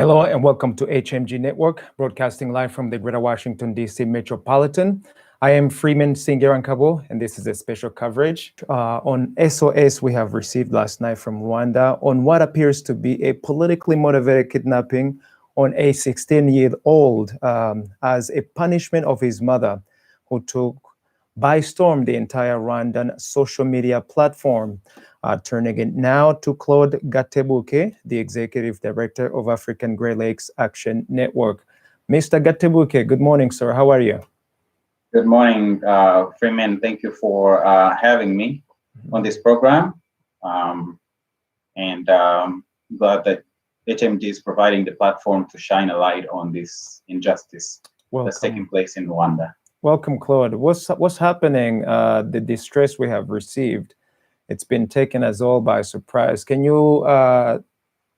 Hello and welcome to HMG Network, broadcasting live from the Greater Washington, D.C. Metropolitan. I am Freeman Singirankabo, and this is a special coverage on SOS we have received last night from Rwanda on what appears to be a politically motivated kidnapping on a 16-year-old as a punishment of his mother, who took by storm the entire Rwandan social media platform. Turning it now to Claude Gatebuke, the Executive Director of African Great Lakes Action Network. Mr. Gatebuke, good morning, sir. How are you? Good morning, Freeman. Thank you for having me on this program. Glad that HMG is providing the platform to shine a light on this injustice that's taking place in Rwanda. Welcome, Claude. What's happening? The distress we have received, it's been taken us all by surprise. Can you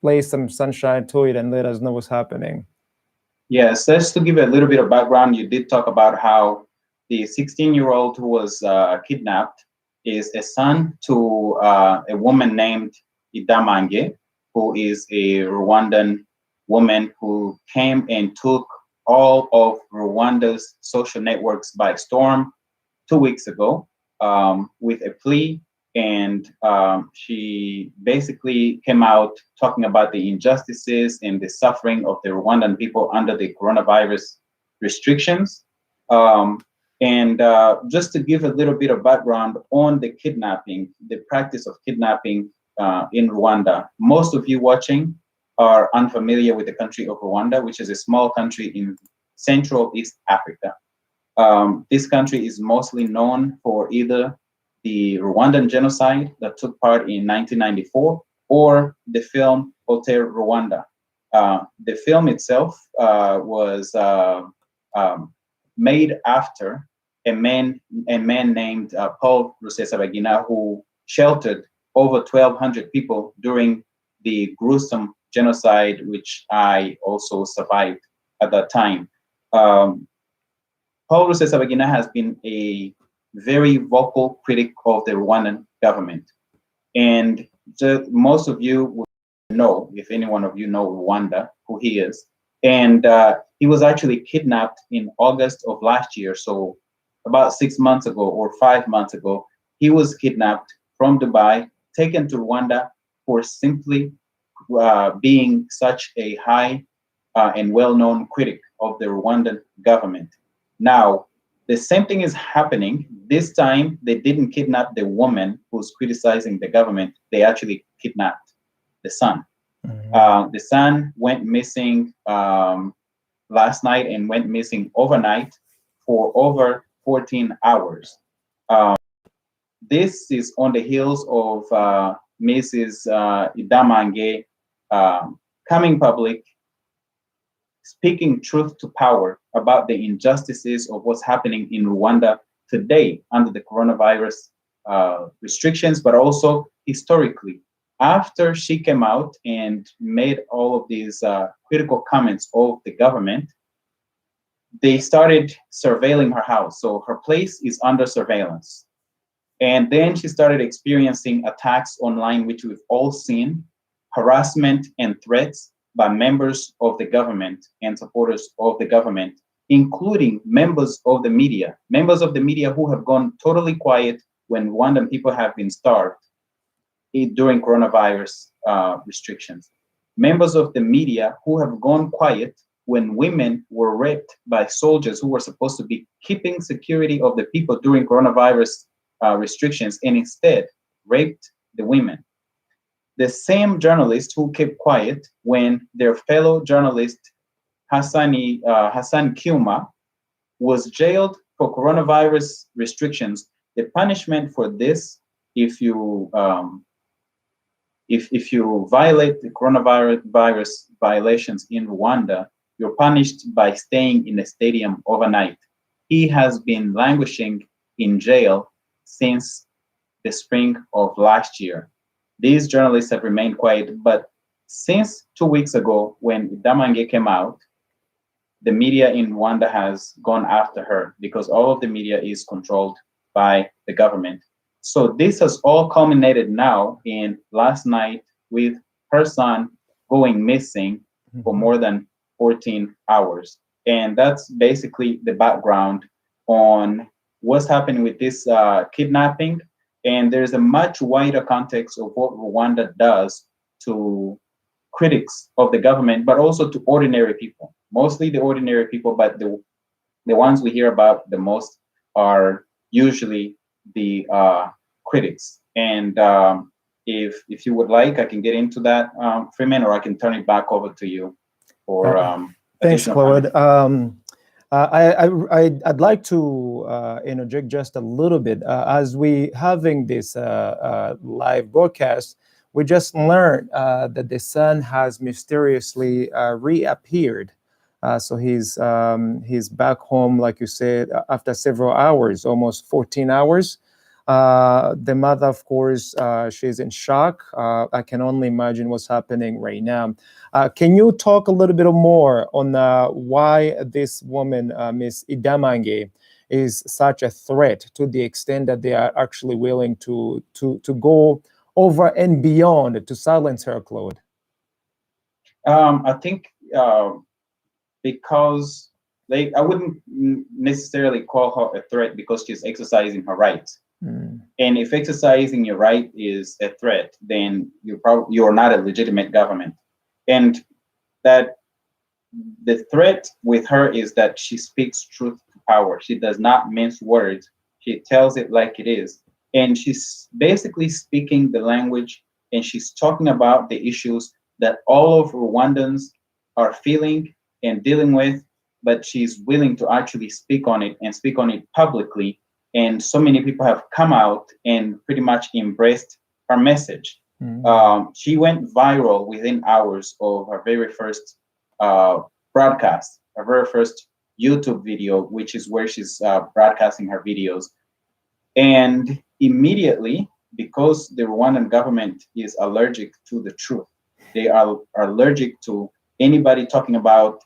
lay some sunshine to it and let us know what's happening? Yes, just to give a little bit of background, you did talk about how the 16-year-old who was kidnapped is a son to a woman named Idamange, who is a Rwandan woman who came and took all of Rwanda's social networks by storm 2 weeks ago with a plea. And she basically came out talking about the injustices and the suffering of the Rwandan people under the coronavirus restrictions. Just to give a little bit of background on the kidnapping, the practice of kidnapping in Rwanda, most of you watching are unfamiliar with the country of Rwanda, which is a small country in Central East Africa. This country is mostly known for either the Rwandan genocide that took part in 1994 or the film Hotel Rwanda. The film itself was made after a man named Paul Rusesabagina, who sheltered over 1,200 people during the gruesome genocide, which I also survived at that time. Paul Rusesabagina has been a very vocal critic of the Rwandan government. And most of you will know, if any one of you know Rwanda, who he is. And he was actually kidnapped in August of last year. So about 6 months ago or 5 months ago, he was kidnapped from Dubai, taken to Rwanda for simply being such a high and well-known critic of the Rwandan government. Now, the same thing is happening. This time, they didn't kidnap the woman who's criticizing the government. They actually kidnapped the son. Mm-hmm. The son went missing last night and went missing overnight for over 14 hours. This is on the heels of Mrs. Idamange coming public, speaking truth to power about the injustices of what's happening in Rwanda today under the coronavirus restrictions, but also historically. After she came out and made all of these critical comments of the government, they started surveilling her house. So her place is under surveillance. And then she started experiencing attacks online, which we've all seen, harassment and threats by members of the government and supporters of the government, including members of the media who have gone totally quiet when Rwandan people have been starved during coronavirus restrictions. Members of the media who have gone quiet when women were raped by soldiers who were supposed to be keeping security of the people during coronavirus restrictions and instead raped the women. The same journalists who kept quiet when their fellow journalist Hassan Kiuma was jailed for coronavirus restrictions. The punishment for this, if you violate the coronavirus violations in Rwanda, you're punished by staying in a stadium overnight. He has been languishing in jail since the spring of last year. These journalists have remained quiet, but since 2 weeks ago, when Idamange came out, the media in Rwanda has gone after her because all of the media is controlled by the government. So this has all culminated now in last night with her son going missing for more than 14 hours. And that's basically the background on what's happening with this kidnapping. And there's a much wider context of what Rwanda does to critics of the government, but also to ordinary people, mostly the ordinary people, but the ones we hear about the most are usually the critics. And if you would like, I can get into that, Freeman, or I can turn it back over to you for thanks, additional Claude. I'd like to interject just a little bit. As we having this live broadcast, we just learned that the son has mysteriously reappeared. So he's back home, like you said, after several hours, almost 14 hours. The mother, of course, she's in shock. I can only imagine what's happening right now. Can you talk a little bit more on why this woman, Miss Idamange, is such a threat to the extent that they are actually willing to go over and beyond to silence her, Claude? I think because I wouldn't necessarily call her a threat because she's exercising her rights. And if exercising your right is a threat, then you're not a legitimate government. And that the threat with her is that she speaks truth to power. She does not mince words. She tells it like it is. And she's basically speaking the language, and she's talking about the issues that all of Rwandans are feeling and dealing with, but she's willing to actually speak on it and speak on it publicly. And so many people have come out and pretty much embraced her message. She went viral within hours of her very first broadcast, her very first YouTube video, which is where she's broadcasting her videos. And immediately, because the Rwandan government is allergic to the truth, they are allergic to anybody talking about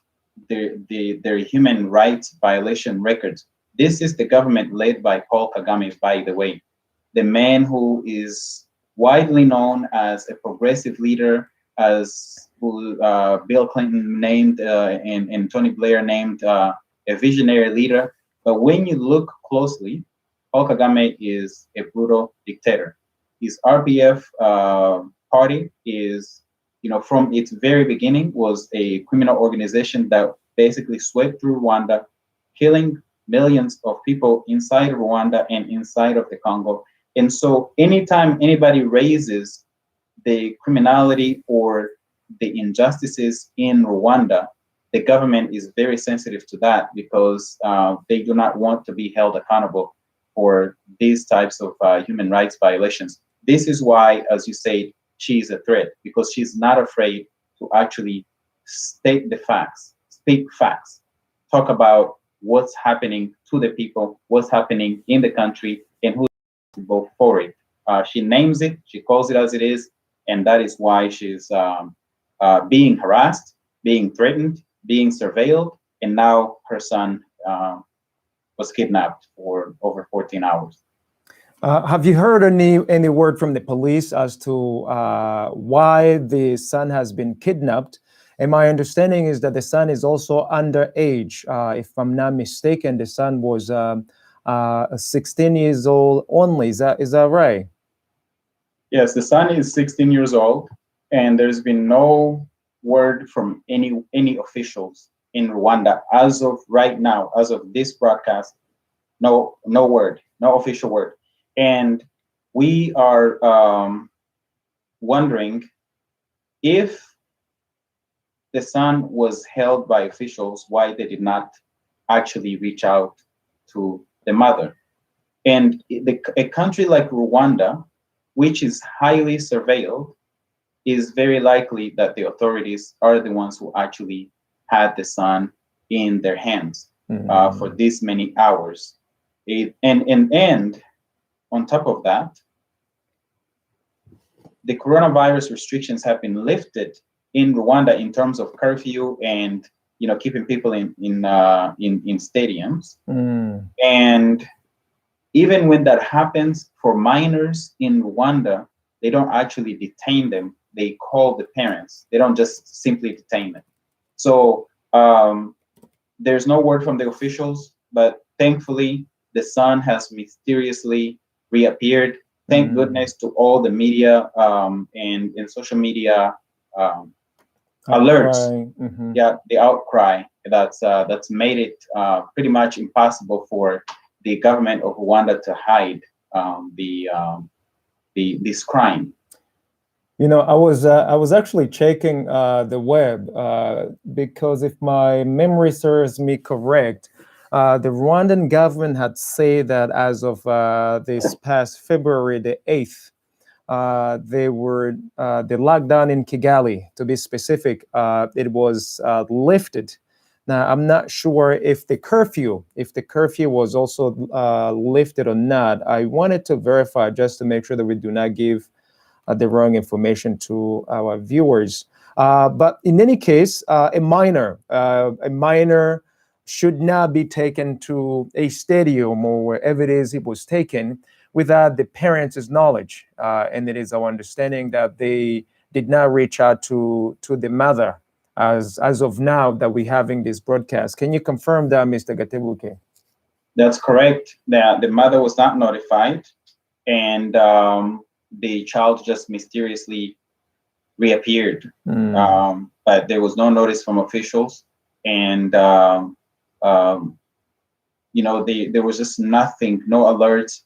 their human rights violation records. This is the government led by Paul Kagame, by the way, the man who is widely known as a progressive leader, as who Bill Clinton named and Tony Blair named a visionary leader. But when you look closely, Paul Kagame is a brutal dictator. His RPF party is, from its very beginning, was a criminal organization that basically swept through Rwanda, killing millions of people inside of Rwanda and inside of the Congo. And so anytime anybody raises the criminality or the injustices in Rwanda, the government is very sensitive to that because they do not want to be held accountable for these types of human rights violations. This is why, as you say, she's a threat, because she's not afraid to actually state the facts, speak facts, talk about what's happening to the people, what's happening in the country, and who to go for it. She names it, she calls it as it is, and that is why she's being harassed, being threatened, being surveilled, and now her son was kidnapped for over 14 hours. Have you heard any word from the police as to why the son has been kidnapped? And my understanding is that the son is also underage. If I'm not mistaken, the son was 16 years old only. Is that right? Yes, the son is 16 years old, and there's been no word from any officials in Rwanda as of right now, as of this broadcast. No word, no official word. And we are wondering if the son was held by officials, why they did not actually reach out to the mother. And a country like Rwanda, which is highly surveilled, is very likely that the authorities are the ones who actually had the son in their hands for this many hours. And on top of that, the coronavirus restrictions have been lifted in Rwanda in terms of curfew and keeping people in stadiums. And even when that happens for minors in Rwanda, they don't actually detain them. They call the parents. They don't just simply detain them. So there's no word from the officials, but thankfully the son has mysteriously reappeared. Thank goodness to all the media and social media alerts. Yeah, the outcry that's made it pretty much impossible for the government of Rwanda to hide this crime. You know, I was actually checking the web because if my memory serves me correct, the Rwandan government had said that as of this past February the 8th, the lockdown in Kigali, to be specific, it was lifted. Now, I'm not sure if the curfew was also lifted or not. I wanted to verify just to make sure that we do not give the wrong information to our viewers. But in any case, a minor should not be taken to a stadium or wherever it is it was taken without the parents' knowledge. And it is our understanding that they did not reach out to the mother as of now that we're having this broadcast. Can you confirm that, Mr. Gatebuke? That's correct. The mother was not notified, and the child just mysteriously reappeared. But there was no notice from officials, and you know, there was just nothing, no alerts,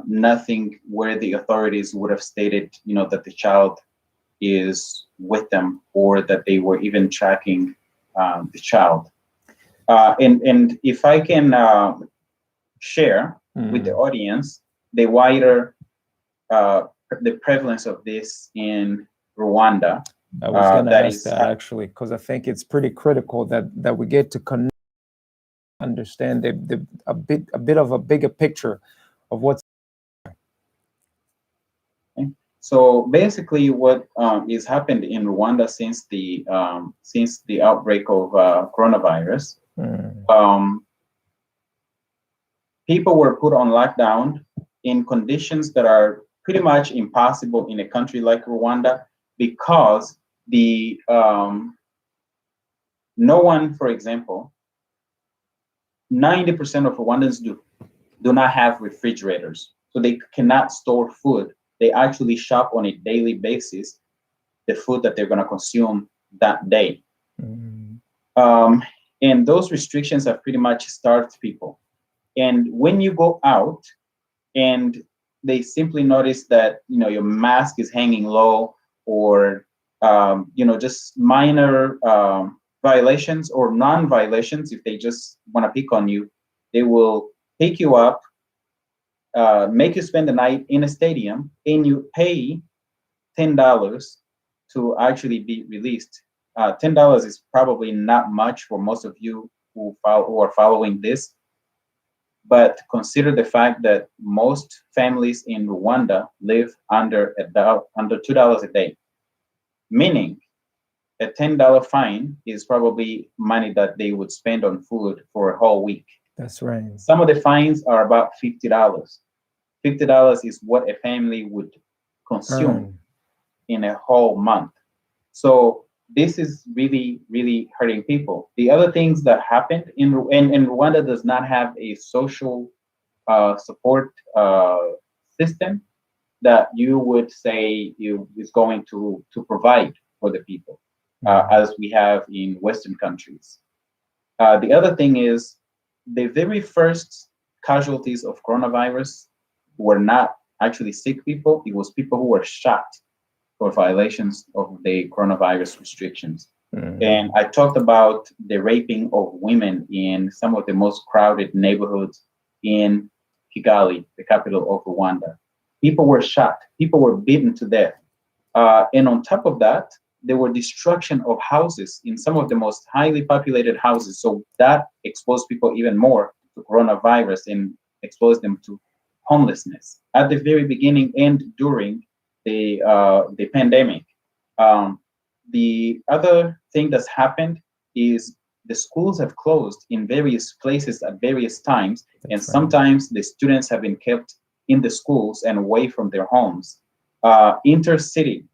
nothing where the authorities would have stated, you know, that the child is with them or that they were even tracking the child. And if I can share with the audience the wider the prevalence of this in Rwanda. I was going to ask that actually, because I think it's pretty critical that we get to understand a bit of a bigger picture of what's. So basically, what is happened in Rwanda since the outbreak of coronavirus, people were put on lockdown in conditions that are pretty much impossible in a country like Rwanda, because the no one, for example, 90% of Rwandans do not have refrigerators, so they cannot store food. They actually shop on a daily basis the food that they're going to consume that day. And those restrictions have pretty much starved people. And when you go out and they simply notice that, you know, your mask is hanging low, or you know, just minor violations or non-violations, if they just want to pick on you, they will pick you up, make you spend the night in a stadium, and you pay $10 to actually be released. $10 is probably not much for most of you who are following this, but consider the fact that most families in Rwanda live under $2 a day, meaning a $10 fine is probably money that they would spend on food for a whole week. That's right. Some of the fines are about $50. $50 is what a family would consume in a whole month. So this is really, really hurting people. The other things that happened in Rwanda does not have a social support system that you would say is going to provide for the people, as we have in Western countries. The other thing is, the very first casualties of coronavirus were not actually sick people. It was people who were shot for violations of the coronavirus restrictions. And I talked about the raping of women in some of the most crowded neighborhoods in Kigali, the capital of Rwanda. People were shot, people were beaten to death. And on top of that, there were destruction of houses in some of the most highly populated houses. So that exposed people even more to coronavirus and exposed them to homelessness at the very beginning and during the pandemic. The other thing that's happened is the schools have closed in various places at various times, and sometimes the students have been kept in the schools and away from their homes. Intercity,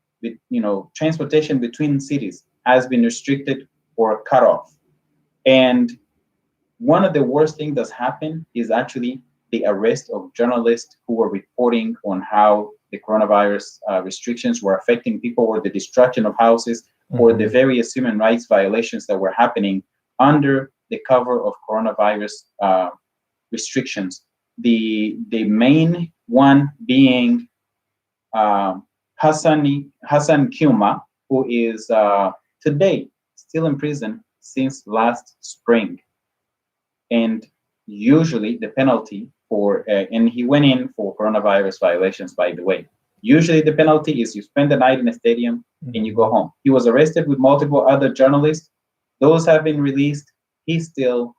transportation between cities has been restricted or cut off. And one of the worst things that's happened is actually the arrest of journalists who were reporting on how the coronavirus restrictions were affecting people, or the destruction of houses, or the various human rights violations that were happening under the cover of coronavirus restrictions. The main one being Hassan Kuma, who is today still in prison since last spring. And usually the penalty for, and he went in for coronavirus violations, by the way. Usually the penalty is you spend the night in a stadium and you go home. He was arrested with multiple other journalists. Those have been released. He's still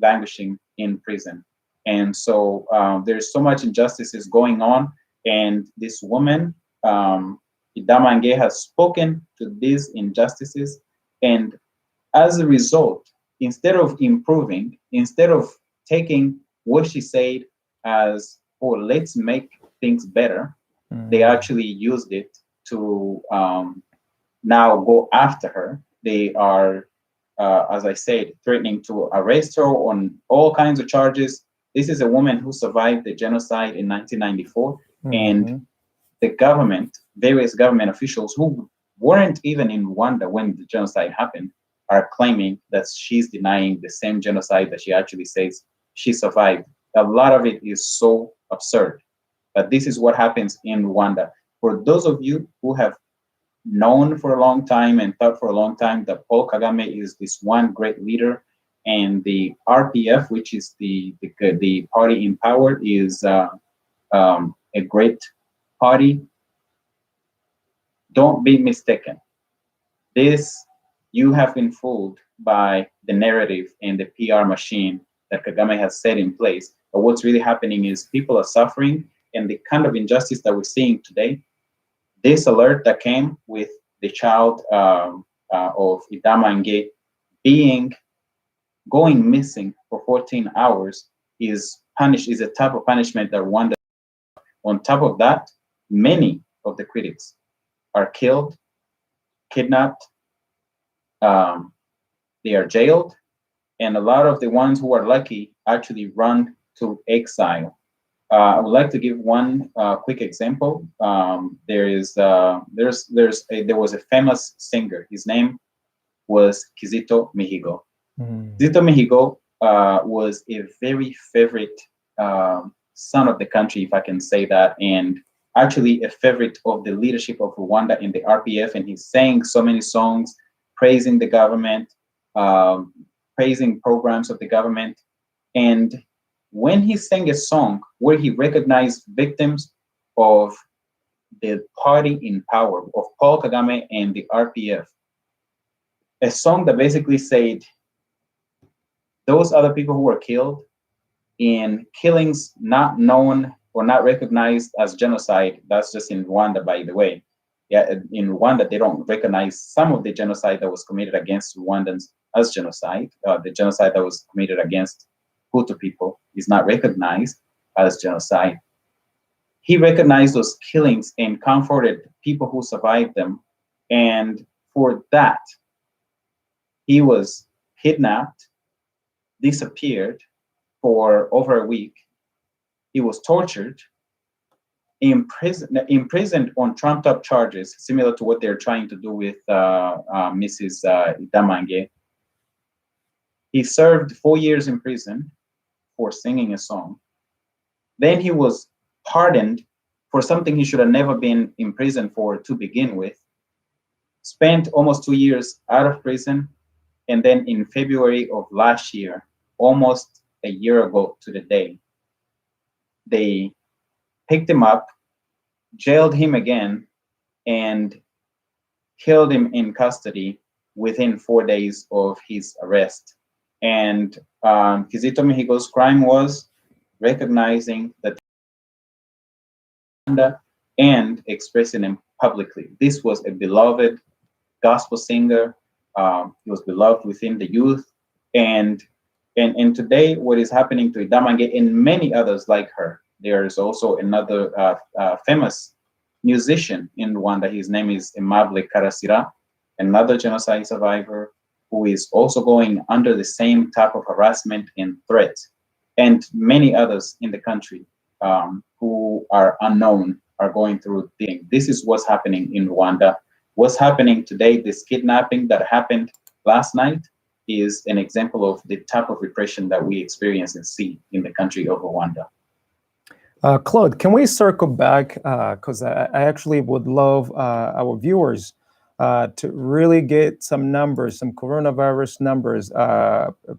languishing in prison. And so there's so much injustices going on. And this woman, Idamange, has spoken to these injustices. And as a result, instead of improving, instead of taking what she said as, oh, let's make things better, they actually used it to now go after her. They are, as I said, threatening to arrest her on all kinds of charges. This is a woman who survived the genocide in 1994, and the government, various government officials who weren't even in Rwanda when the genocide happened, are claiming that she's denying the same genocide that she actually says she survived. A lot of it is so absurd. But this is what happens in Rwanda. For those of you who have known for a long time and thought for a long time that Paul Kagame is this one great leader, and the RPF, which is the party in power, is a great party, don't be mistaken. You have been fooled by the narrative and the PR machine that Kagame has set in place. But what's really happening is people are suffering, and the kind of injustice that we're seeing today, this alert that came with the child of Idamange going missing for 14 hours is a type of punishment that Rwanda. On top of that, many of the critics are killed, kidnapped, they are jailed, and a lot of the ones who are lucky actually run to exile. I would like to give one quick example. There was a famous singer. His name was Kizito Mihigo. Kizito Mihigo was a very favorite son of the country, if I can say that, and actually a favorite of the leadership of Rwanda in the RPF. And he sang so many songs praising the government, praising programs of the government. And when he sang a song where he recognized victims of the party in power, of Paul Kagame and the RPF, a song that basically said, those other people who were killed in killings not known or not recognized as genocide, that's just in Rwanda, by the way. Yeah, in Rwanda, they don't recognize some of the genocide that was committed against Rwandans as genocide. The genocide that was committed against Hutu people is not recognized as genocide. He recognized those killings and comforted people who survived them. And for that, he was kidnapped, disappeared for over a week. He was tortured, imprisoned on trumped up charges, similar to what they're trying to do with Mrs. Idamange. He served 4 years in prison for singing a song. Then he was pardoned for something he should have never been in prison for to begin with. Spent almost 2 years out of prison. And then in February of last year, almost a year ago to the day, they picked him up, jailed him again, and killed him in custody within 4 days of his arrest. And Kizito Mihigo's crime was recognizing that and expressing him publicly. This was a beloved gospel singer. He was beloved within the youth. And today, what is happening to Idamange and many others like her, there is also another famous musician in Rwanda. His name is Aimable Karasira, another genocide survivor. who is also going under the same type of harassment and threat, and many others in the country who are unknown are going through things. This is what's happening in Rwanda. What's happening today, this kidnapping that happened last night, is an example of the type of repression that we experience and see in the country of Rwanda. Claude, can we circle back? Because I actually would love our viewers to really get some numbers, some coronavirus numbers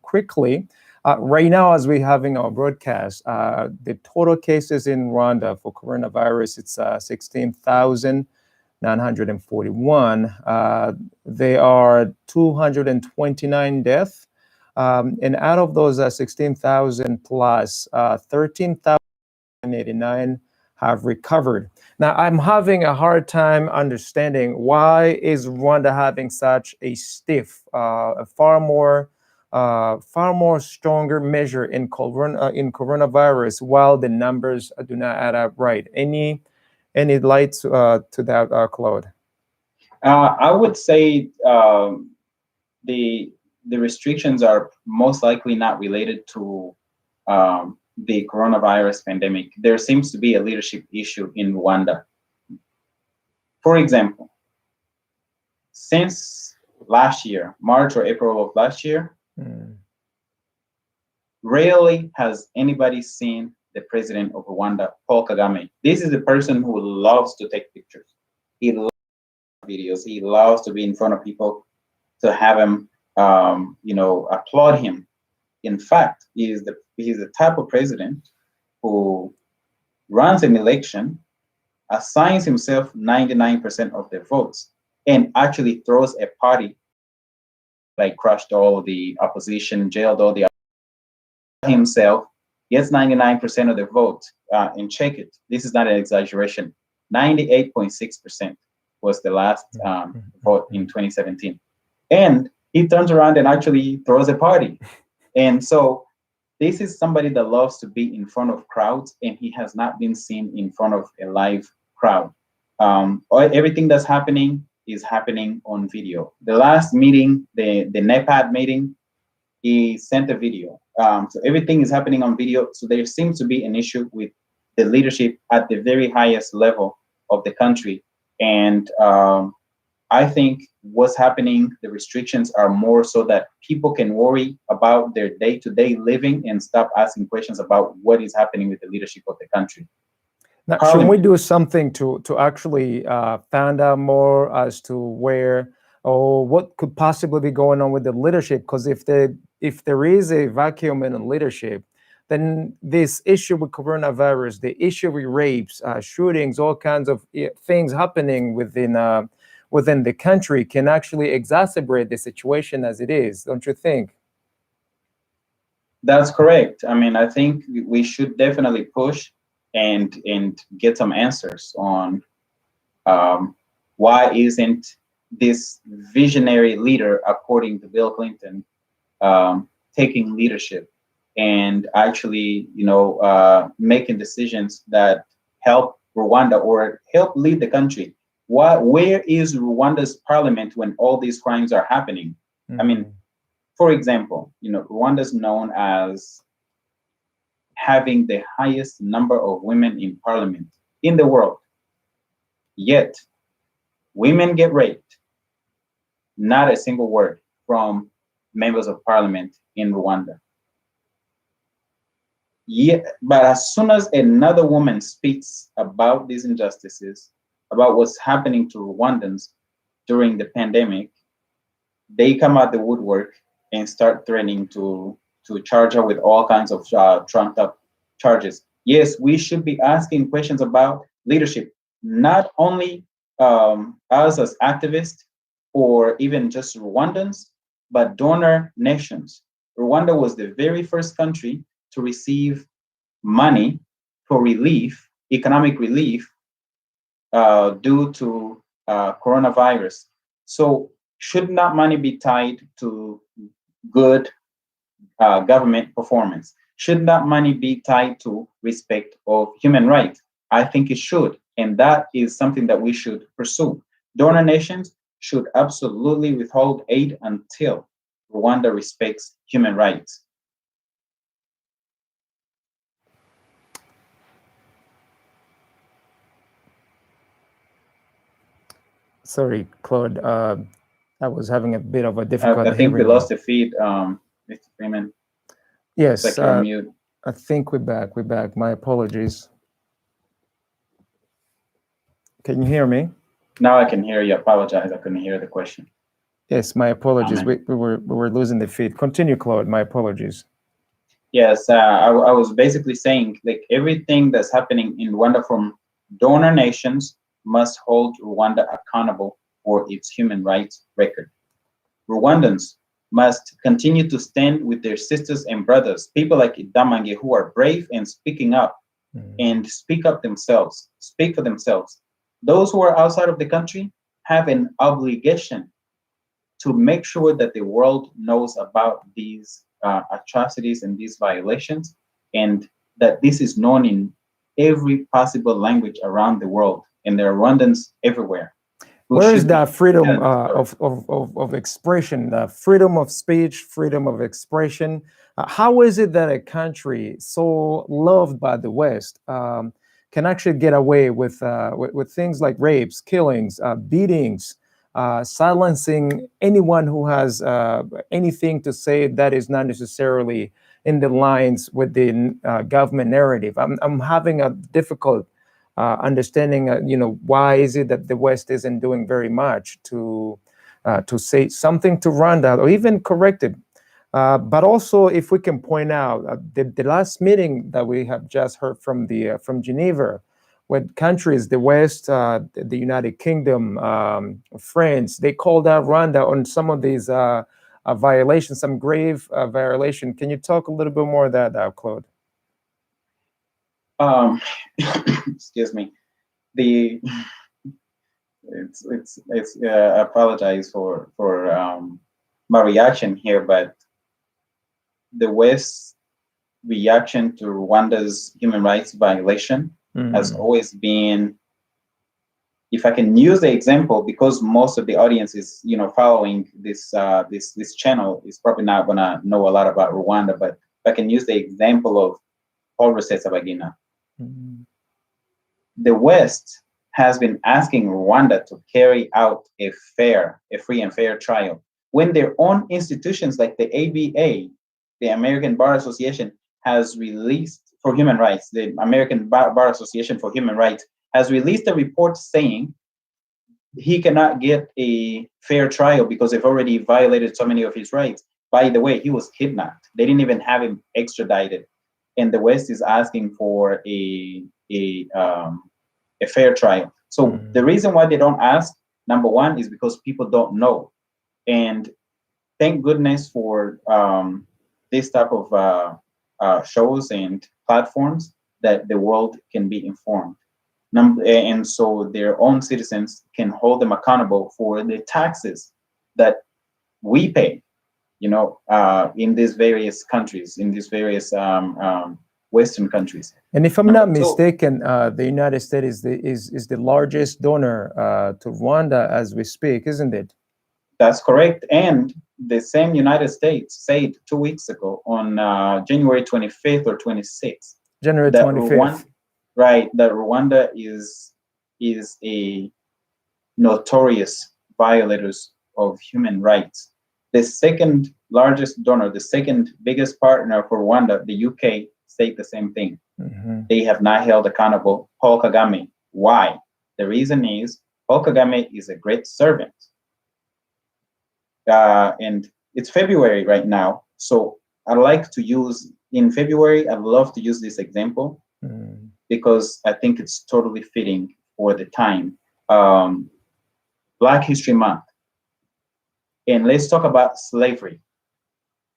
quickly. Right now, as we're having our broadcast, the total cases in Rwanda for coronavirus, it's 16,941. There are 229 deaths. And out of those 16,000 plus, 13,089 have recovered. Now, I'm having a hard time understanding why is Rwanda having such a stiff, far more stronger measure in coronavirus, while the numbers do not add up right. Any light to that, Claude? I would say the restrictions are most likely not related to the coronavirus pandemic. There seems to be a leadership issue in Rwanda. For example, since last year, March or April of last year, rarely has anybody seen the president of Rwanda, Paul Kagame. This is a person who loves to take pictures. He loves videos. He loves to be in front of people, to have him, applaud him. In fact, he's the type of president who runs an election, assigns himself 99% of the votes, and actually throws a party, like crushed all the opposition, jailed all the himself, gets 99% of the vote, and check it. This is not an exaggeration. 98.6% was the last vote in 2017. And he turns around and actually throws a party. And so this is somebody that loves to be in front of crowds, and he has not been seen in front of a live crowd. Everything that's happening is happening on video. The last meeting, the NEPAD meeting, he sent a video. So everything is happening on video. So there seems to be an issue with the leadership at the very highest level of the country. And I think what's happening, the restrictions are more so that people can worry about their day-to-day living and stop asking questions about what is happening with the leadership of the country. Now, should we do something to actually find out more as to where or what could possibly be going on with the leadership? Because if there is a vacuum in the leadership, then this issue with coronavirus, the issue with rapes, shootings, all kinds of things happening within the country can actually exacerbate the situation as it is, don't you think? That's correct. I mean, I think we should definitely push and get some answers on why isn't this visionary leader, according to Bill Clinton, taking leadership and actually, making decisions that help Rwanda or help lead the country. Where is Rwanda's parliament when all these crimes are happening? I mean, for example, Rwanda is known as having the highest number of women in parliament in the world. Yet, women get raped. Not a single word from members of parliament in Rwanda. Yeah, but as soon as another woman speaks about these injustices, about what's happening to Rwandans during the pandemic, they come out the woodwork and start threatening to charge her with all kinds of trumped up charges. Yes, we should be asking questions about leadership, not only us as activists or even just Rwandans, but donor nations. Rwanda was the very first country to receive money for relief, economic relief, due to coronavirus. So should not money be tied to good government performance? Should not money be tied to respect of human rights? I think it should. And that is something that we should pursue. Donor nations should absolutely withhold aid until Rwanda respects human rights. Sorry, Claude. I was having a bit of a difficulty I think we hearing you. lost the feed, Mr. Freeman. Yes, It's like you're on mute. I think we're back. We're back. My apologies. Can you hear me? Now I can hear you. Apologize. I couldn't hear the question. Yes, my apologies. We were losing the feed. Continue, Claude. My apologies. Yes, I was basically saying, like, everything that's happening in Rwanda from donor nations must hold Rwanda accountable for its human rights record. Rwandans must continue to stand with their sisters and brothers, people like Idamange, who are brave and speaking up and speak up themselves, speak for themselves. Those who are outside of the country have an obligation to make sure that the world knows about these atrocities and these violations, and that this is known in every possible language around the world. And there are Rwandans everywhere. Where is that freedom of expression, freedom of speech, freedom of expression? How is it that a country so loved by the West can actually get away with things like rapes, killings, beatings, silencing anyone who has anything to say that is not necessarily in the lines with the government narrative? I'm having a difficult understanding, why is it that the West isn't doing very much to say something to Rwanda or even correct it? But also, if we can point out the last meeting that we have just heard from Geneva, with countries, the West, the United Kingdom, France, they called out Rwanda on some of these violations, some grave violation. Can you talk a little bit more of that, Claude? Excuse me. I apologize for my reaction here, but the West's reaction to Rwanda's human rights violation has always been, if I can use the example, because most of the audience is following this channel, is probably not gonna know a lot about Rwanda, but if I can use the example of Paul Rusesabagina. The West has been asking Rwanda to carry out a free and fair trial, when their own institutions like the ABA, the American Bar Association, has released for human rights, the American Bar Association for Human Rights has released a report saying he cannot get a fair trial because they've already violated so many of his rights. By the way, he was kidnapped. They didn't even have him extradited. And the West is asking for a fair trial. So the reason why they don't ask, number one, is because people don't know. And thank goodness for this type of shows and platforms that the world can be informed. And so their own citizens can hold them accountable for the taxes that we pay, in these various countries, in these various Western countries. And if I'm not mistaken, the United States is the largest donor to Rwanda as we speak, isn't it? That's correct. And the same United States said 2 weeks ago on January 25th or 26th. January 25th. That Rwanda is a notorious violators of human rights. The second largest donor, the second biggest partner for Rwanda, the UK, said the same thing. They have not held accountable Paul Kagame. Why? The reason is Paul Kagame is a great servant. And it's February right now, so I'd like to use, in February, I'd love to use this example because I think it's totally fitting for the time. Black History Month. And let's talk about slavery.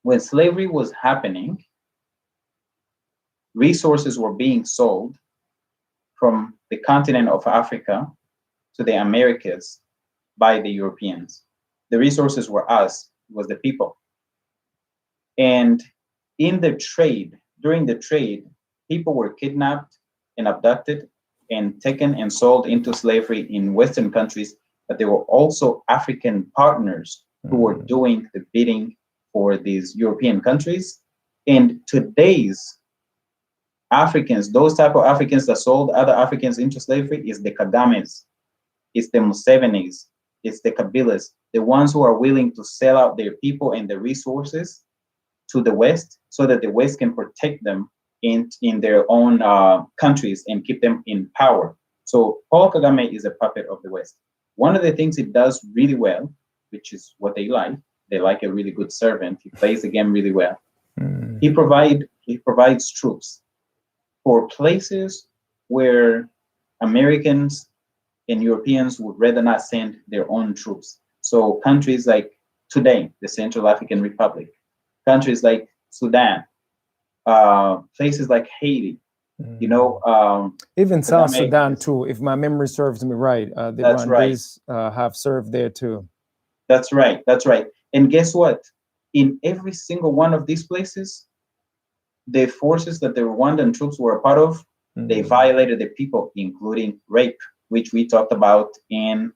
When slavery was happening, resources were being sold from the continent of Africa to the Americas by the Europeans. The resources were us, was the people. And in the trade, during the trade, people were kidnapped and abducted and taken and sold into slavery in Western countries, but there were also African partners who were doing the bidding for these European countries. And today's Africans, those type of Africans that sold other Africans into slavery, is the Kagames, it's the Musevenis, it's the Kabilas, the ones who are willing to sell out their people and their resources to the West so that the West can protect them in their own countries and keep them in power. So Paul Kagame is a puppet of the West. One of the things he does really well, which is what they like a really good servant. He plays the game really well. He provides troops for places where Americans and Europeans would rather not send their own troops. So countries like today, the Central African Republic, countries like Sudan, places like Haiti, you know. Even South Sudan too, if my memory serves me right. The Rwandans have served there too. That's right. And guess what? In every single one of these places, the forces that the Rwandan troops were a part of, they violated the people, including rape, which we talked about in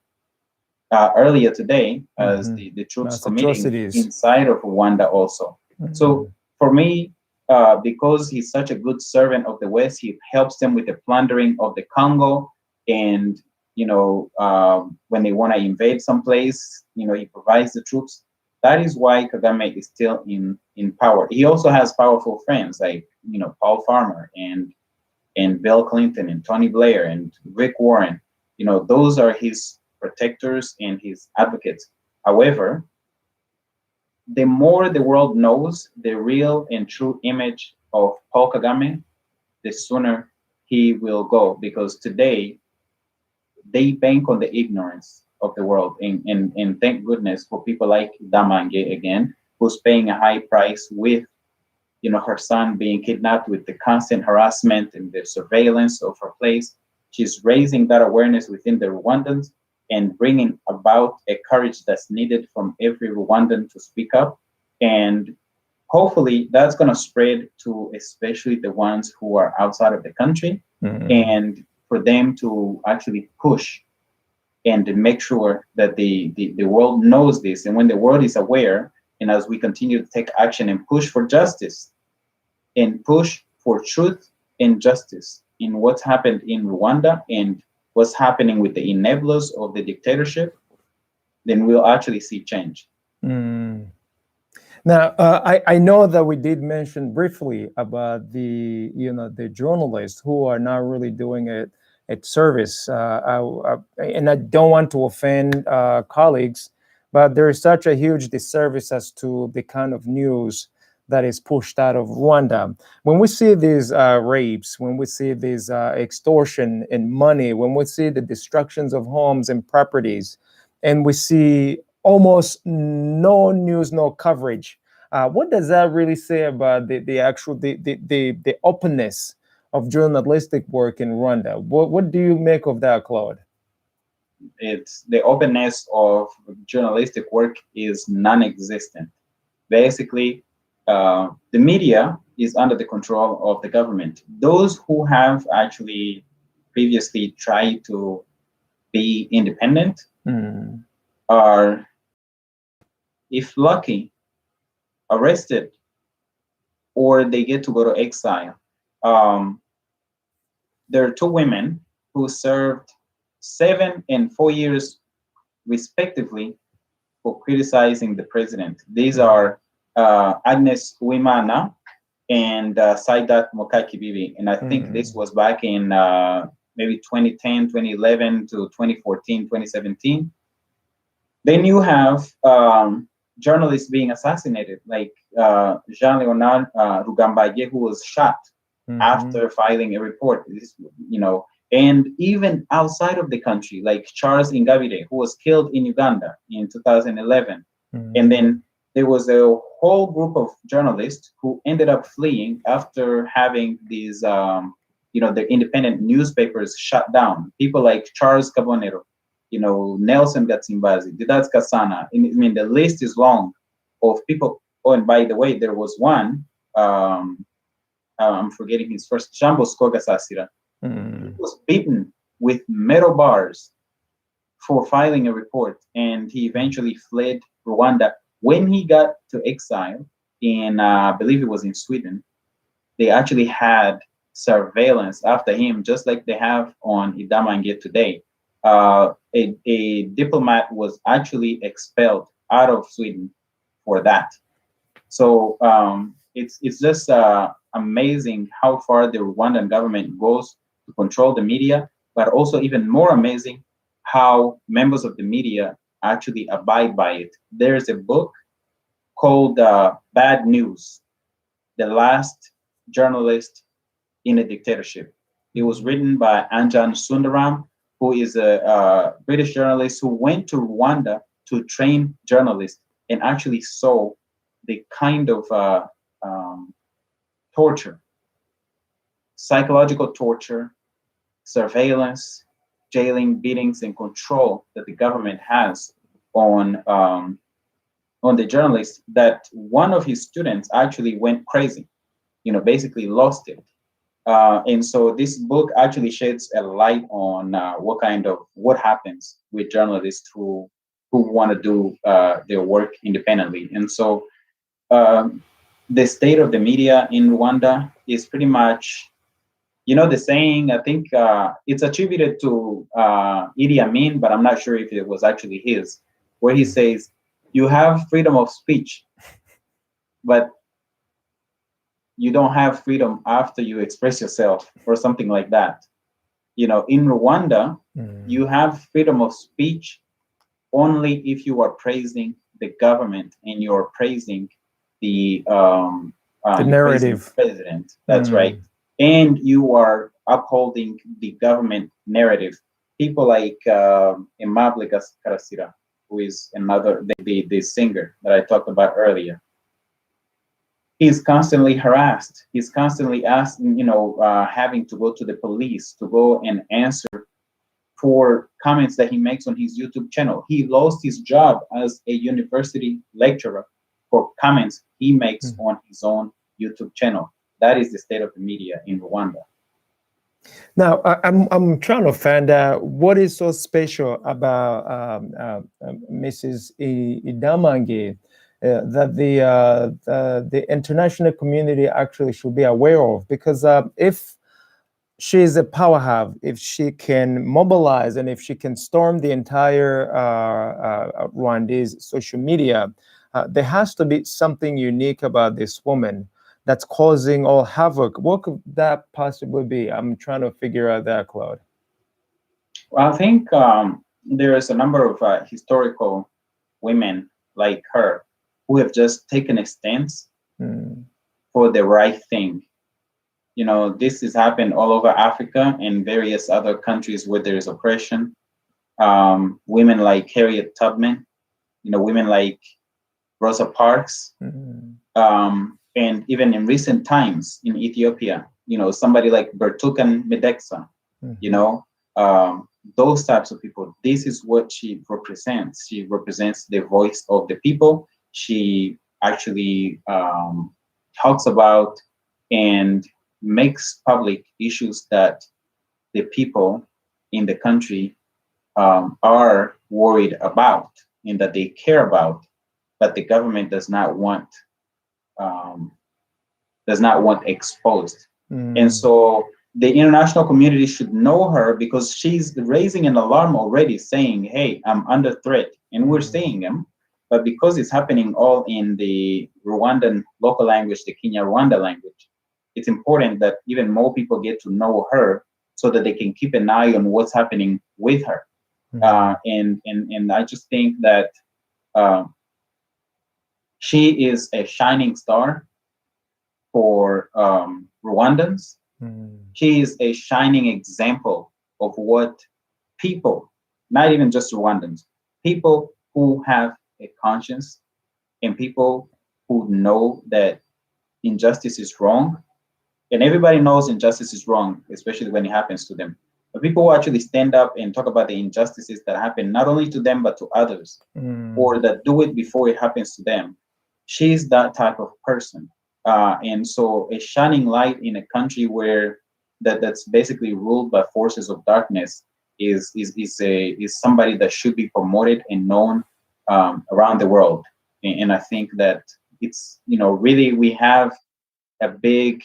earlier today as the troops committing inside of Rwanda also. So for me, because he's such a good servant of the West, he helps them with the plundering of the Congo. And, you know, when they want to invade someplace, you know, he provides the troops. That is why Kagame is still in power. He also has powerful friends like, you know, Paul Farmer and Bill Clinton and Tony Blair and Rick Warren. You know, those are his protectors and his advocates. However, the more the world knows the real and true image of Paul Kagame, the sooner he will go, because today they bank on the ignorance of the world. And thank goodness for people like Idamange again, who's paying a high price with, you know, her son being kidnapped, with the constant harassment and the surveillance of her place. She's raising that awareness within the Rwandans and bringing about a courage that's needed from every Rwandan to speak up. And hopefully that's going to spread to especially the ones who are outside of the country, and for them to actually push and to make sure that the world knows this. And when the world is aware, and as we continue to take action and push for justice and push for truth and justice in what's happened in Rwanda and what's happening with the enablers of the dictatorship, then we'll actually see change. Now, I know that we did mention briefly about the, you know, the journalists who are not really doing it at service. And I don't want to offend colleagues, but there is such a huge disservice as to the kind of news that is pushed out of Rwanda. When we see these rapes, when we see these extortion and money, when we see the destructions of homes and properties, and we see almost no news, no coverage, what does that really say about the openness of journalistic work in Rwanda? What do you make of that, Claude? It's the openness of journalistic work is non-existent. Basically, the media is under the control of the government. Those who have actually previously tried to be independent are, if lucky, arrested, or they get to go to exile. There are two women who served 7 and 4 years respectively for criticizing the president. These are Agnes Uwimana and Saidat Mokakibibi. And I think this was back in maybe 2010, 2011 to 2014, 2017. Then you have journalists being assassinated, like Jean-Leonard Rugambage, who was shot after filing a report. This, you know, and even outside of the country, like Charles Ingabire, who was killed in Uganda in 2011. And then there was a whole group of journalists who ended up fleeing after having these, you know, the independent newspapers shut down. People like Charles Kabonero, you know, Nelson Gatsimbazi, Didas Kasana. I mean, the list is long of people. Oh, and by the way, there was one, I'm forgetting his first, Jambo Skogasasira. He was beaten with metal bars for filing a report, and he eventually fled Rwanda When he got to exile in, I believe it was in Sweden, they actually had surveillance after him, just like they have on Idamange today. A diplomat was actually expelled out of Sweden for that. So it's just amazing how far the Rwandan government goes to control the media, but also even more amazing how members of the media actually abide by it. There's a book called Bad News, The Last Journalist in a Dictatorship. It was written by Anjan Sundaram, who is a British journalist who went to Rwanda to train journalists and actually saw the kind of torture, psychological torture, surveillance, jailing, beatings, and control that the government has on the journalists, that one of his students actually went crazy, basically lost it. And so this book actually sheds a light on what happens with journalists who want to do their work independently. And so the state of the media in Rwanda is pretty much, the saying, I think it's attributed to Idi Amin, but I'm not sure if it was actually his, where he says, you have freedom of speech, but you don't have freedom after you express yourself, or something like that. In Rwanda, you have freedom of speech only if you are praising the government and you're praising the narrative president. That's right. And you are upholding the government narrative. People like Aimable Karasira, who is another, the singer that I talked about earlier. He's constantly harassed. He's constantly asking, having to go to the police to go and answer for comments that he makes on his YouTube channel. He lost his job as a university lecturer for comments he makes on his own YouTube channel. That is the state of the media in Rwanda. Now, I'm trying to find out what is so special about Mrs. Idamange that the international community actually should be aware of, because if she is a powerhouse, if she can mobilize and if she can storm the entire Rwandese social media, there has to be something unique about this woman that's causing all havoc. What could that possibly be? I'm trying to figure out that, Claude. Well, I think there is a number of historical women like her who have just taken a stance for the right thing. This has happened all over Africa and various other countries where there is oppression. Women like Harriet Tubman, women like Rosa Parks, and even in recent times in Ethiopia, somebody like Bertukan Mideksa, those types of people. This is what she represents. She represents the voice of the people. She actually talks about and makes public issues that the people in the country are worried about and that they care about, but the government does not want exposed. And so the international community should know her, because she's raising an alarm already, saying, hey, I'm under threat. And we're seeing them, but because it's happening all in the Rwandan local language, the Kinyarwanda language, it's important that even more people get to know her so that they can keep an eye on what's happening with her. And I just think that she is a shining star for Rwandans. She is a shining example of what people, not even just Rwandans, people who have a conscience and people who know that injustice is wrong. And everybody knows injustice is wrong, especially when it happens to them. But people who actually stand up and talk about the injustices that happen not only to them, but to others, or that do it before it happens to them. She's that type of person. And so a shining light in a country where that's basically ruled by forces of darkness is somebody that should be promoted and known around the world. And I think that it's, really we have a big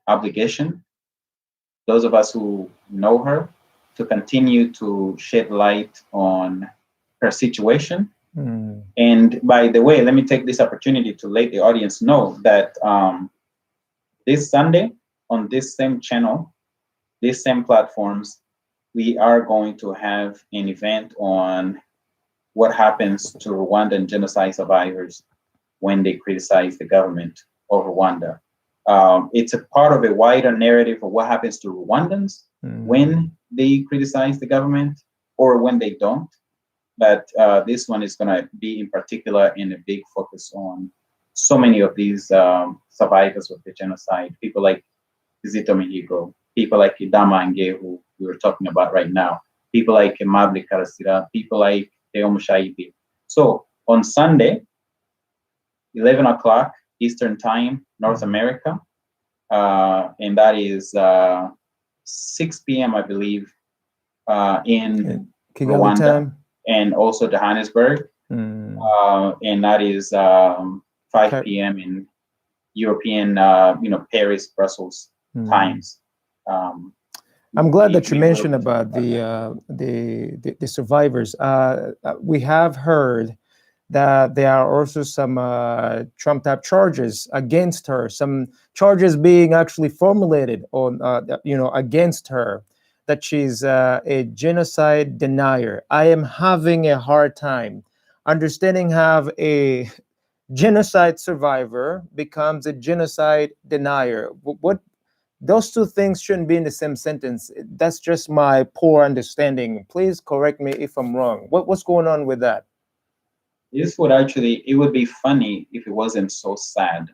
obligation, those of us who know her, to continue to shed light on her situation. And by the way, let me take this opportunity to let the audience know that this Sunday on this same channel, these same platforms, we are going to have an event on what happens to Rwandan genocide survivors when they criticize the government of Rwanda. It's a part of a wider narrative of what happens to Rwandans when they criticize the government or when they don't. But this one is going to be in particular in a big focus on so many of these survivors of the genocide, people like Kizito Mihigo, people like Idamange, who we were talking about right now, people like Aimable Karasira, people like Theo Mushayidi. So on Sunday, 11 o'clock Eastern Time, North America, and that is 6 p.m., I believe, in Rwanda time. And also Johannesburg, and that is 5 p.m. in European, Paris, Brussels times. I'm glad that you mentioned about the survivors. We have heard that there are also some trumped-up charges against her, some charges being actually formulated on, against her, that she's a genocide denier. I am having a hard time understanding how a genocide survivor becomes a genocide denier. What those two things shouldn't be in the same sentence. That's just my poor understanding. Please correct me if I'm wrong. What's going on with that? This would actually, it would be funny if it wasn't so sad.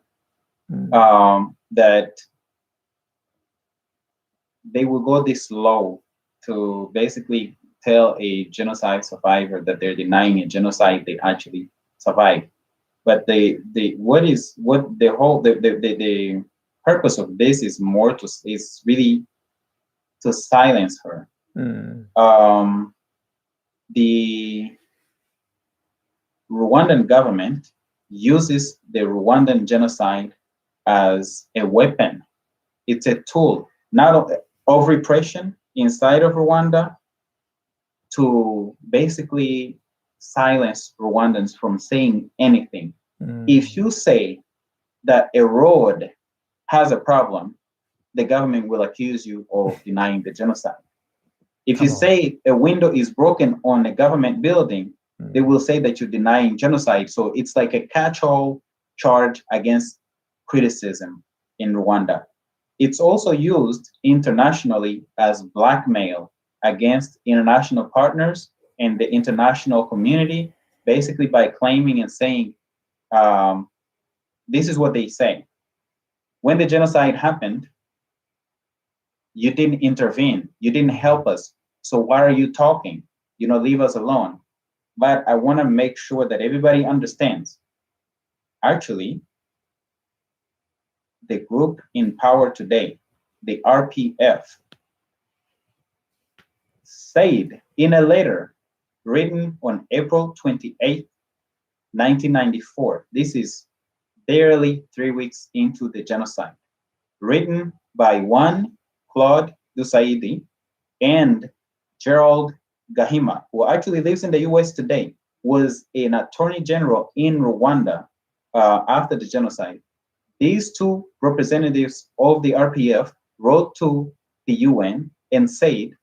That they will go this low to basically tell a genocide survivor that they're denying a genocide they actually survived. But the purpose of this is really to silence her. The Rwandan government uses the Rwandan genocide as a weapon. It's a tool, not of repression inside of Rwanda, to basically silence Rwandans from saying anything. If you say that a road has a problem, the government will accuse you of denying the genocide. If you say a window is broken on a government building, they will say that you're denying genocide. So it's like a catch-all charge against criticism in Rwanda. It's also used internationally as blackmail against international partners and the international community, basically by claiming and saying, this is what they say. When the genocide happened, you didn't intervene, you didn't help us. So why are you talking? Leave us alone. But I want to make sure that everybody understands. Actually, the group in power today, the RPF, said in a letter written on April 28, 1994, this is barely 3 weeks into the genocide, written by one Claude Dusaidi and Gerald Gahima, who actually lives in the US today, was an attorney general in Rwanda after the genocide. These two representatives of the RPF wrote to the UN and said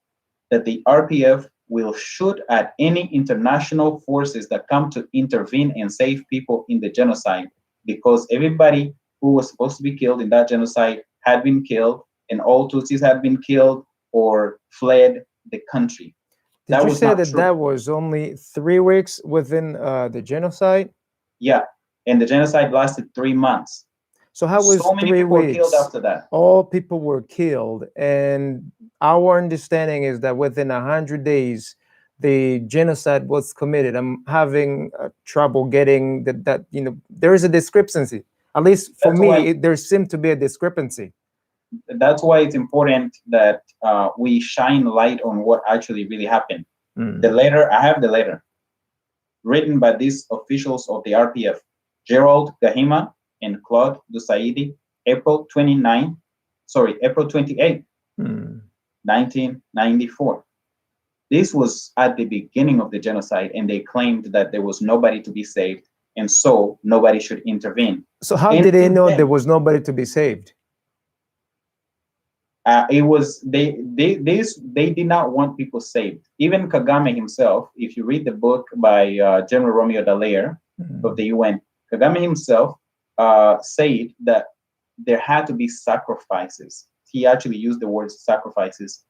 that the RPF will shoot at any international forces that come to intervene and save people in the genocide, because everybody who was supposed to be killed in that genocide had been killed, and all Tutsis had been killed or fled the country. Did you say that that was only 3 weeks within the genocide? Yeah, and the genocide lasted 3 months. So how was so many 3 people weeks? Were killed after that. All people were killed, and our understanding is that within 100 days, the genocide was committed. I'm having trouble getting that. There is a discrepancy. At least for me, there seemed to be a discrepancy. That's why it's important that we shine light on what actually really happened. The letter, I have the letter. written by these officials of the RPF, Gerald Gahima and Claude Dusaidi, April 28, 1994. This was at the beginning of the genocide, and they claimed that there was nobody to be saved, and so nobody should intervene. So how did they know there was nobody to be saved? It was they did not want people saved. Even Kagame himself, if you read the book by General Romeo Dallaire of the UN, Kagame himself said that there had to be sacrifices. He actually used the word sacrifices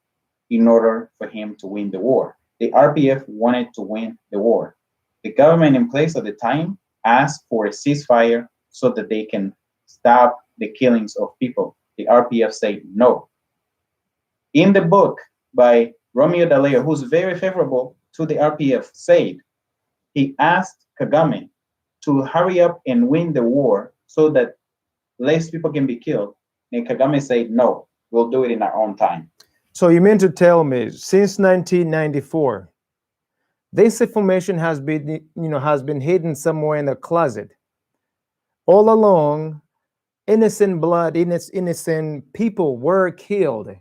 in order for him to win the war. The RPF wanted to win the war. The government in place at the time asked for a ceasefire so that they can stop the killings of people. The RPF said no. In the book by Romeo Dallaire, who's very favorable to the RPF, said he asked Kagame to hurry up and win the war so that less people can be killed. And Kagame said, no, we'll do it in our own time. So you mean to tell me, since 1994, this information has been hidden somewhere in a closet. All along, innocent blood, innocent people were killed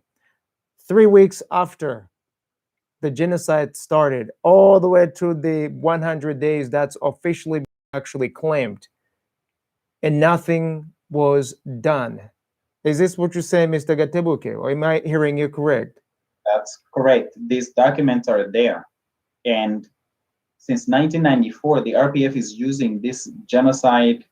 3 weeks after the genocide started, all the way to the 100 days that's officially actually claimed, and nothing was done. Is this what you're saying, Mr. Gatebuke, or am I hearing you correct? That's correct. These documents are there. And since 1994, the RPF is using this genocide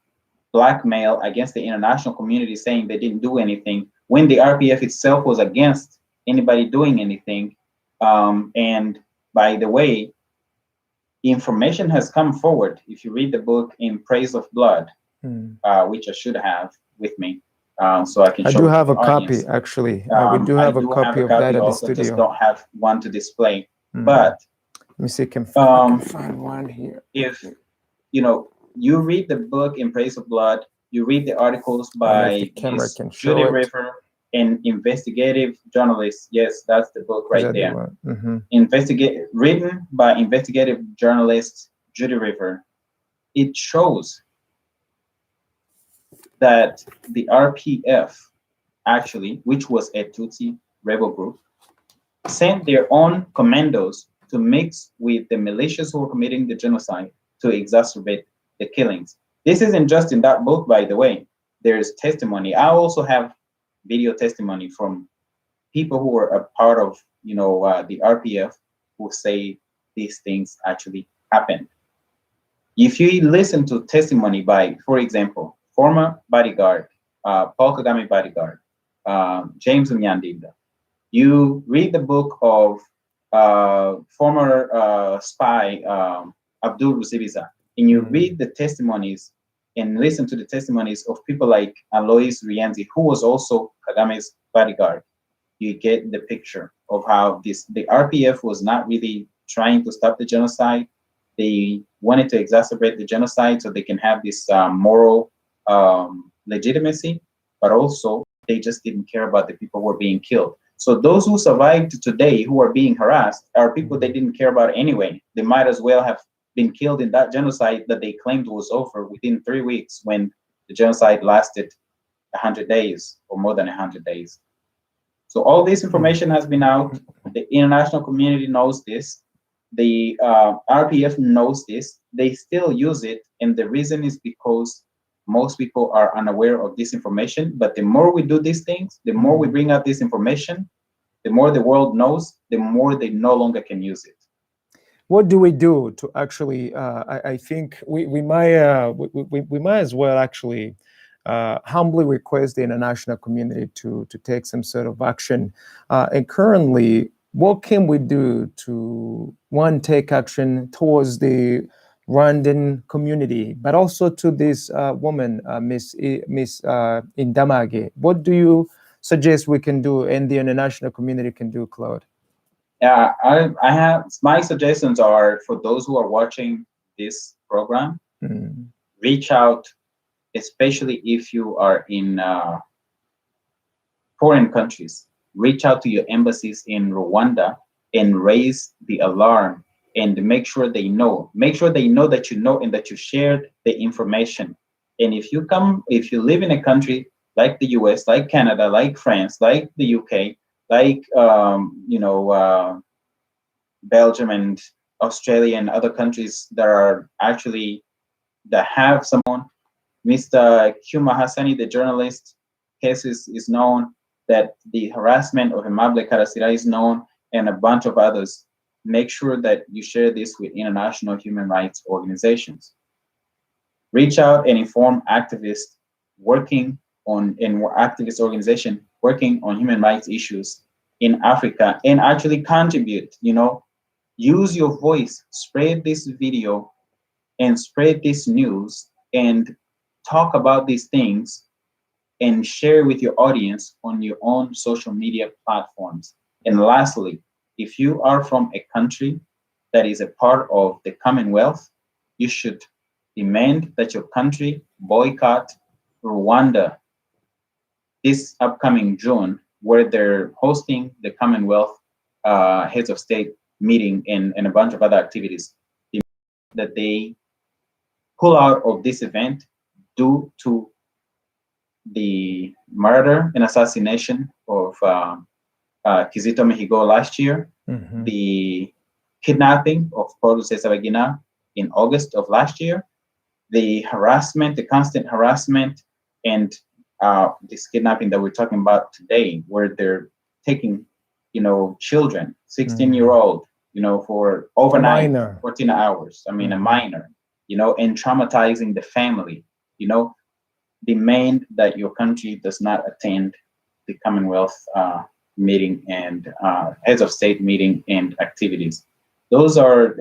blackmail against the international community, saying they didn't do anything, when the RPF itself was against anybody doing anything. And by the way, information has come forward. If you read the book In Praise of Blood, which I should have with me, so I can show I do have a audience. copy, actually. We do have a copy of that at the also, studio. just don't have one to display. But let me see if I can find one here. If you read the book In Praise of Blood, you read the articles by Judy River, an investigative journalist. Yes, that's the book right there. Written by investigative journalist Judy River. It shows that the RPF, actually, which was a Tutsi rebel group, sent their own commandos to mix with the militias who were committing the genocide to exacerbate the killings. This isn't just in that book, by the way. There's testimony. I also have video testimony from people who were a part of, the RPF, who say these things actually happened. If you listen to testimony by, for example, former bodyguard, Paul Kagame bodyguard, James Nyandinda, you read the book of former spy, Abdul Ruzibiza, and you read the testimonies and listen to the testimonies of people like Alois Rienzi, who was also Kagame's bodyguard, you get the picture of how the RPF was not really trying to stop the genocide. They wanted to exacerbate the genocide so they can have this moral legitimacy, but also they just didn't care about the people who were being killed. So those who survived today, who are being harassed, are people they didn't care about anyway. They might as well have been killed in that genocide that they claimed was over within 3 weeks, when the genocide lasted 100 days or more than 100 days. So all this information has been out. The international community knows this. The RPF knows this. They still use it, and the reason is because most people are unaware of this information. But the more we do these things, the more we bring out this information, the more the world knows, the more they no longer can use it. What do we do to actually? I think we might as well actually humbly request the international community to take some sort of action. And currently, what can we do to, one, take action towards the Rwandan community, but also to this woman, Miss Idamange? What do you suggest we can do and the international community can do, Claude? Yeah, I have, my suggestions are for those who are watching this program, reach out, especially if you are in foreign countries. Reach out to your embassies in Rwanda and raise the alarm and make sure they know. Make sure they know that you know and that you shared the information. And if you live in a country like the US, like Canada, like France, like the UK, like Belgium and Australia and other countries that have someone, Mr. Kuma Hassani, the journalist case is known, that the harassment of Imable Karasira is known, and a bunch of others. Make sure that you share this with international human rights organizations. Reach out and inform activists working activist organization working on human rights issues in Africa, and actually contribute. Use your voice, spread this video and spread this news and talk about these things and share with your audience on your own social media platforms. And lastly, if you are from a country that is a part of the Commonwealth, you should demand that your country boycott Rwanda this upcoming June, where they're hosting the Commonwealth heads of state meeting and a bunch of other activities. That they pull out of this event due to the murder and assassination of Kizito Mihigo last year, the kidnapping of Paul Rusesabagina in August of last year, the constant harassment, and this kidnapping that we're talking about today, where they're taking, children, 16-year-old, for overnight, 14 hours. I mean, a minor, and traumatizing the family. Demand that your country does not attend the Commonwealth meeting and heads of state meeting and activities. Those are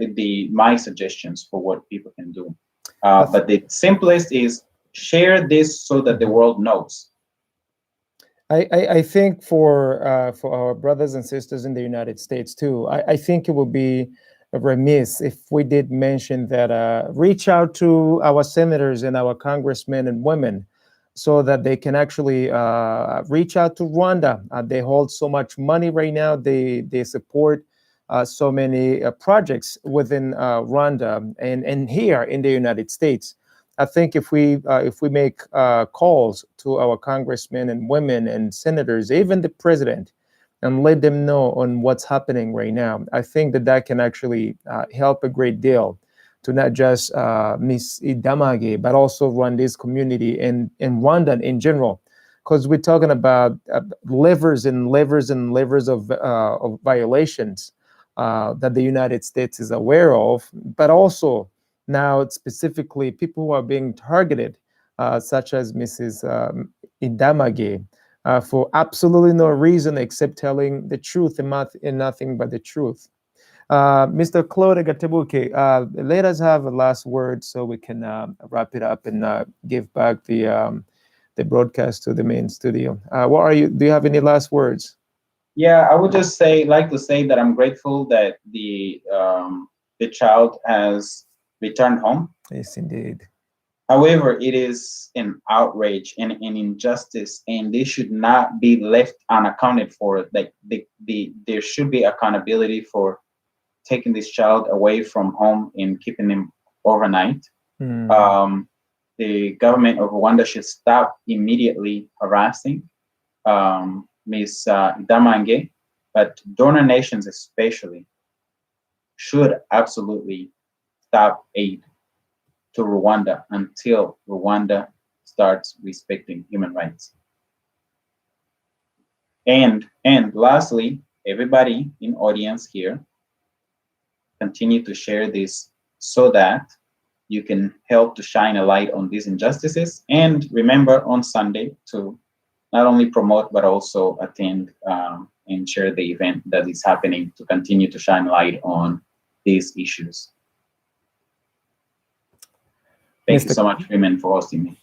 my suggestions for what people can do. But the simplest is share this so that the world knows. I think for our brothers and sisters in the United States too, I think it would be remiss if we did mention that reach out to our senators and our congressmen and women so that they can actually reach out to Rwanda. They hold so much money right now. They support so many projects within Rwanda and here in the United States. I think if we make calls to our congressmen and women and senators, even the president, and let them know on what's happening right now, I think that can actually help a great deal to not just Miss Idamange, but also Rwandese community and Rwandan in general, because we're talking about livers and livers and livers of violations that the United States is aware of, but also now specifically people who are being targeted, such as Mrs. Idamange, for absolutely no reason except telling the truth and nothing but the truth. Mr. Claude Gatebuke, let us have a last word so we can wrap it up and give back the broadcast to the main studio. Do you have any last words? Yeah, I would just like to say that I'm grateful that the child has returned home. Yes, indeed. However, it is an outrage and an injustice, and they should not be left unaccounted for. Like there should be accountability for taking this child away from home and keeping him overnight. The government of Rwanda should stop immediately harassing Ms. Idamange, but donor nations especially should absolutely stop aid to Rwanda until Rwanda starts respecting human rights. And lastly, everybody in audience here, continue to share this so that you can help to shine a light on these injustices. And remember on Sunday to not only promote, but also attend and share the event that is happening to continue to shine light on these issues. Thank you so much, Freeman, for hosting me.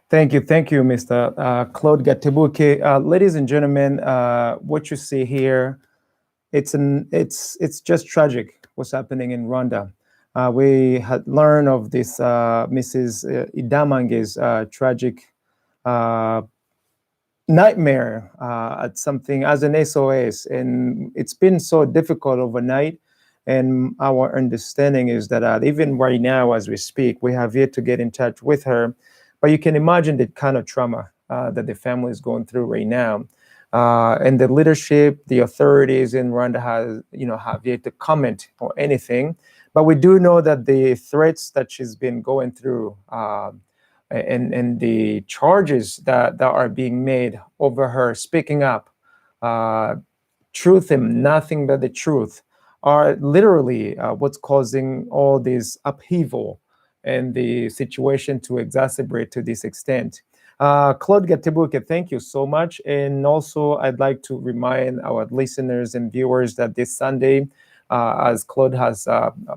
Thank you, Mr. Claude Gatebuke. Ladies and gentlemen, what you see here, it's just tragic what's happening in Rwanda. We had learned of this Mrs. Idamange's tragic nightmare at something as an SOS, and it's been so difficult overnight And our understanding is that even right now, as we speak, we have yet to get in touch with her. But you can imagine the kind of trauma that the family is going through right now. And the leadership, the authorities in Rwanda have yet to comment or anything. But we do know that the threats that she's been going through and the charges that are being made over her speaking up, truth and nothing but the truth, are literally what's causing all this upheaval and the situation to exacerbate to this extent. Claude Gatebuke, thank you so much. And also, I'd like to remind our listeners and viewers that this Sunday, as Claude has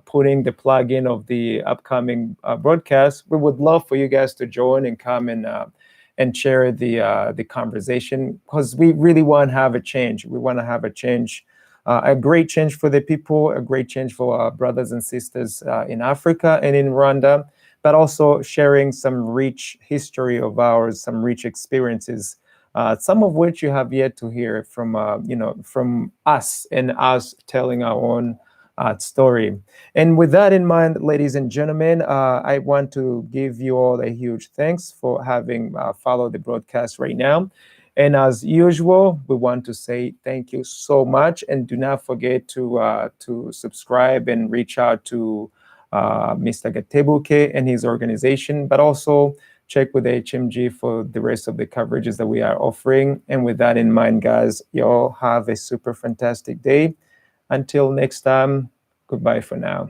put in the plug-in of the upcoming broadcast, we would love for you guys to join and come and share the conversation, because we really want to have a change. We want to have a change, a great change for the people, a great change for our brothers and sisters in Africa and in Rwanda, but also sharing some rich history of ours, some rich experiences, some of which you have yet to hear from us and us telling our own story. And with that in mind, ladies and gentlemen, I want to give you all a huge thanks for having followed the broadcast right now. And as usual, we want to say thank you so much, and do not forget to subscribe and reach out to Mr. Gatebuke and his organization, but also check with HMG for the rest of the coverages that we are offering. And with that in mind, guys, you all have a super fantastic day. Until next time, goodbye for now.